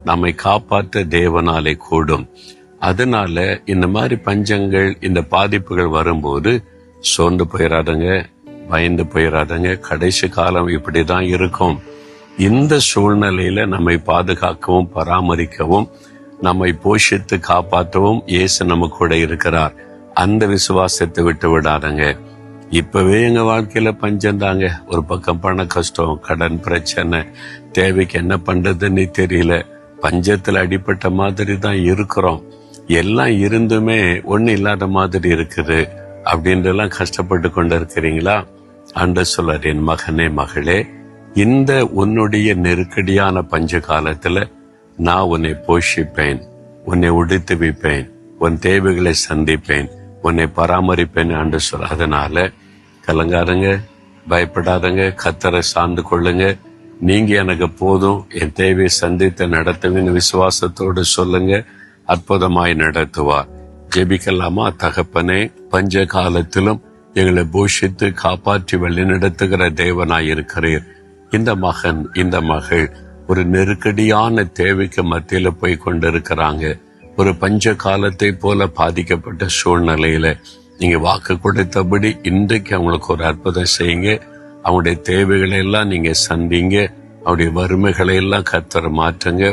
நம்மை காப்பாற்ற தேவனாலே கூடும். அதனால இந்த மாதிரி பஞ்சங்கள், இந்த பாதிப்புகள் வரும்போது சோர்ந்து போயிடாதங்க, பயந்து போயிடாதங்க. கடைசி காலம் இப்படிதான் இருக்கும். இந்த சூழ்நிலையில நம்மை பாதுகாக்கவும் பராமரிக்கவும் நம்மை போஷித்து காப்பாற்றவும் இயேசு நம்ம கூட இருக்கிறார். அந்த விசுவாசத்தை விட்டு விடாதங்க. இப்பவே எங்க வாழ்க்கையில பஞ்சம் தாங்க. ஒரு பக்கம் பண கஷ்டம், கடன் பிரச்சனை, தேவைக்கு என்ன பண்றதுன்னு தெரியல. பஞ்சத்துல அடிப்பட்ட மாதிரி தான் இருக்கிறோம். எல்லாம் இருந்துமே ஒண்ணு இல்லாத மாதிரி இருக்குது அப்படின்றெல்லாம் கஷ்டப்பட்டு கொண்டு இருக்கிறீங்களா? ஆண்டவர் சொல்றார், என் மகனே மகளே, இந்த உன்னுடைய நெருக்கடியான பஞ்ச காலத்துல நான் உன்னை போஷிப்பேன், உன்னை உடுத்து வைப்பேன், உன் தேவைகளை சந்திப்பேன், உன்னை பராமரிப்பேன் ஆண்டவர் சொல்ற. அதனால கலங்காதங்க, பயப்படாதங்க, கர்த்தரை சார்ந்து கொள்ளுங்க. நீங்க எனக்கு போதும், என் தேவையை சந்தித்து நடத்துவேன்னு விசுவாசத்தோடு சொல்லுங்க. அற்புதமாய் நடத்துவார். ஜெபிக்கலாமா? தகப்பனே, பஞ்ச காலத்திலும் எங்களை போஷித்து காப்பாற்றி வழி நடத்துகிற தேவனாய் இருக்கிறீர். இந்த மகன், இந்த மகள் ஒரு நெருக்கடியான தேவைக்கு மத்தியில போய் கொண்டிருக்கிறாங்க. ஒரு பஞ்ச காலத்தை போல பாதிக்கப்பட்ட சூழ்நிலையில நீங்க வாக்கு கொடுத்தபடி இன்றைக்கு அவங்களுக்கு ஒரு அற்புதம் செய்யுங்க. அவங்களுடைய தேவைகளை எல்லாம் நீங்க சந்திங்க. அவருடைய வறுமைகளை எல்லாம் கர்த்தர் மாற்றுங்க.